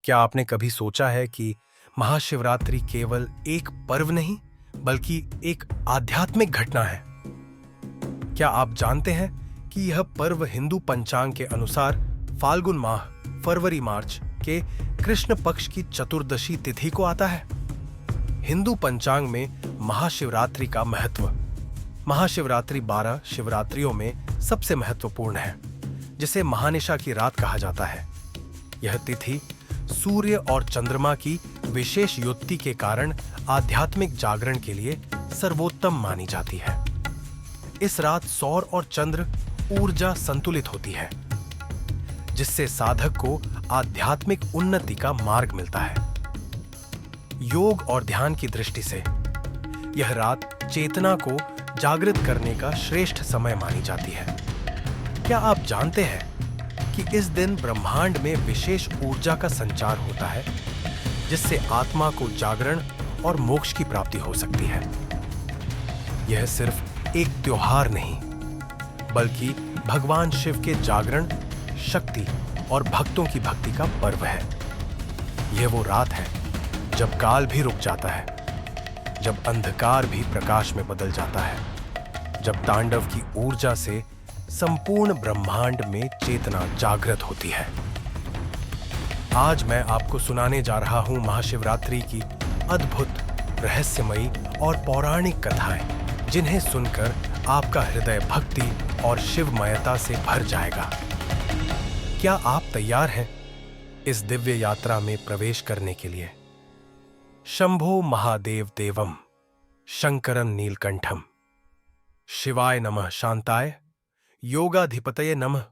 क्या आपने कभी सोचा है कि महाशिवरात्रि केवल एक पर्व नहीं बल्कि एक आध्यात्मिक घटना है? क्या आप जानते हैं कि यह पर्व हिंदू पंचांग के अनुसार फाल्गुन माह फरवरी मार्च के कृष्ण पक्ष की चतुर्दशी तिथि को आता है? हिंदू पंचांग में महाशिवरात्रि का महत्व। महाशिवरात्रि 12 शिवरात्रियों में सबसे महत्वपूर्ण है, जिसे महानिशा की रात कहा जाता है। यह तिथि सूर्य और चंद्रमा की विशेष युति के कारण आध्यात्मिक जागरण के लिए सर्वोत्तम मानी जाती है। इस रात सौर और चंद्र ऊर्जा संतुलित होती है, जिससे साधक को आध्यात्मिक उन्नति का मार्ग मिलता है। योग और ध्यान की दृष्टि से यह रात चेतना को जागृत करने का श्रेष्ठ समय मानी जाती है। क्या आप जानते हैं कि इस दिन ब्रह्मांड में विशेष ऊर्जा का संचार होता है, जिससे आत्मा को जागरण और मोक्ष की प्राप्ति हो सकती है? यह सिर्फ एक त्योहार नहीं, बल्कि भगवान शिव के जागरण, शक्ति और भक्तों की भक्ति का पर्व है। यह वो रात है जब काल भी रुक जाता है, जब अंधकार भी प्रकाश में बदल जाता है, जब तांडव की ऊर्जा से संपूर्ण ब्रह्मांड में चेतना जागृत होती है। आज मैं आपको सुनाने जा रहा हूं महाशिवरात्रि की अद्भुत, रहस्यमयी और पौराणिक कथाएं, जिन्हें सुनकर आपका हृदय भक्ति और शिवमयता से भर जाएगा। क्या आप तैयार हैं इस दिव्य यात्रा में प्रवेश करने के लिए? शंभो महादेव देवम शंकरं नीलकंठम, शिवाय नमः शांताय, योगाधिपतये नमः।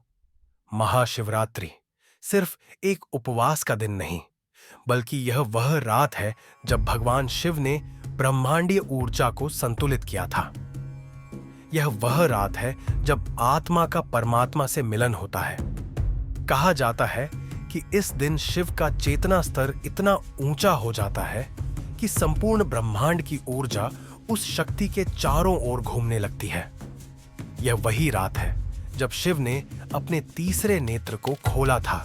महाशिवरात्रि सिर्फ एक उपवास का दिन नहीं, बल्कि यह वह रात है जब भगवान शिव ने ब्रह्मांडीय ऊर्जा को संतुलित किया था। यह वह रात है जब आत्मा का परमात्मा से मिलन होता है। कहा जाता है कि इस दिन शिव का चेतना स्तर इतना ऊंचा हो जाता है कि संपूर्ण ब्रह्मांड की ऊर्जा उस शक्ति के चारों ओर घूमने लगती है। यह वही रात है जब शिव ने अपने तीसरे नेत्र को खोला था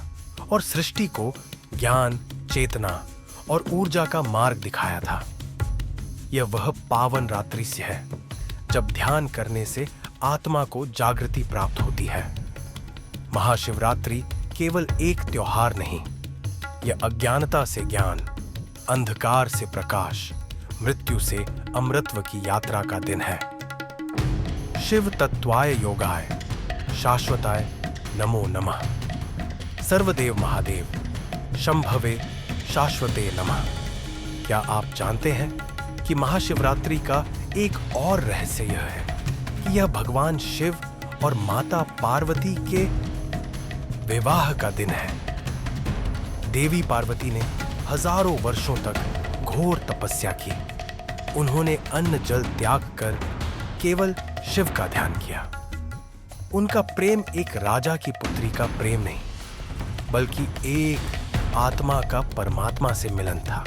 और सृष्टि को ज्ञान, चेतना और ऊर्जा का मार्ग दिखाया था। यह वह पावन रात्रि से है जब ध्यान करने से आत्मा को जागृति प्राप्त होती है। महाशिवरात्रि केवल एक त्योहार नहीं, यह अज्ञानता से ज्ञान, अंधकार से प्रकाश, मृत्यु से अमृतत्व की यात्रा का दिन है। शिव तत्वाय योगाय शाश्वताय नमो नमः। सर्वदेव महादेव शंभवे शाश्वते नमः। क्या आप जानते हैं कि महाशिवरात्रि का एक और रहस्य यह है कि यह भगवान शिव और माता पार्वती के विवाह का दिन है। देवी पार्वती ने हजारों वर्षों तक घोर तपस्या की। उन्होंने अन्न जल त्याग कर केवल शिव का ध्यान किया। उनका प्रेम एक राजा की पुत्री का प्रेम नहीं, बल्कि एक आत्मा का परमात्मा से मिलन था।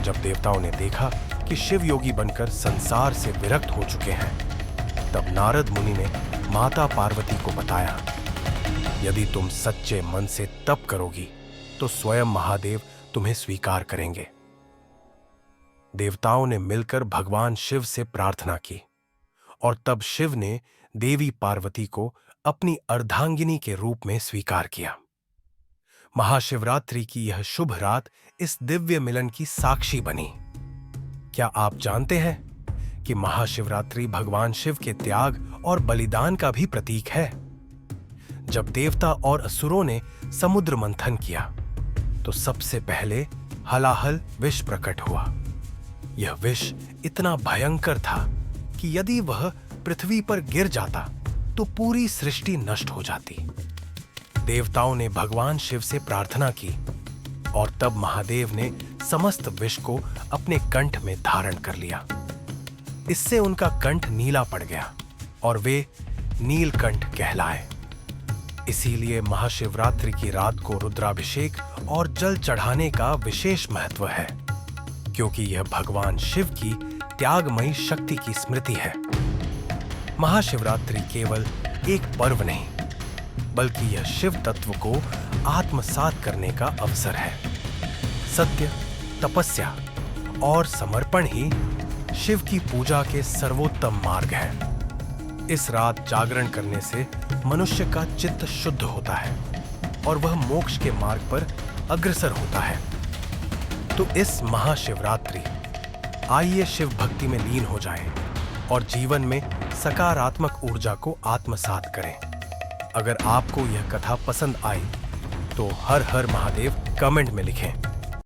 जब देवताओं ने देखा कि शिव योगी बनकर संसार से विरक्त हो चुके हैं, तब नारद मुनि ने माता पार्वती को बताया, यदि तुम सच्चे मन से तप करोगी तो स्वयं महादेव तुम्हें स्वीकार करेंगे। देवताओं ने मिलकर भगवान शिव से प्रार्थना की और तब शिव ने देवी पार्वती को अपनी अर्धांगिनी के रूप में स्वीकार किया। महाशिवरात्रि की यह शुभ रात इस दिव्य मिलन की साक्षी बनी। क्या आप जानते हैं कि महाशिवरात्रि भगवान शिव के त्याग और बलिदान का भी प्रतीक है? जब देवता और असुरों ने समुद्र मंथन किया, तो सबसे पहले हलाहल विष प्रकट हुआ। यह विष इतना भयंकर था कि यदि वह पृथ्वी पर गिर जाता तो पूरी सृष्टि नष्ट हो जाती। देवताओं ने भगवान शिव से प्रार्थना की और तब महादेव ने समस्त विष को अपने कंठ में धारण कर लिया। इससे उनका कंठ नीला पड़ गया और वे नीलकंठ कहलाए। इसीलिए महाशिवरात्रि की रात को रुद्राभिषेक और जल चढ़ाने का विशेष महत्व है, क्योंकि यह भगवान शिव की त्यागमयी शक्ति की स्मृति है। महाशिवरात्रि केवल एक पर्व नहीं, बल्कि यह शिव तत्व को आत्मसात करने का अवसर है। सत्य, तपस्या और समर्पण ही शिव की पूजा के सर्वोत्तम मार्ग है। इस रात जागरण करने से मनुष्य का चित्त शुद्ध होता है और वह मोक्ष के मार्ग पर अग्रसर होता है। तो इस महाशिवरात्रि आइए शिव भक्ति में लीन हो जाएं और जीवन में सकारात्मक ऊर्जा को आत्मसात करें। अगर आपको यह कथा पसंद आई तो हर हर महादेव कमेंट में लिखें।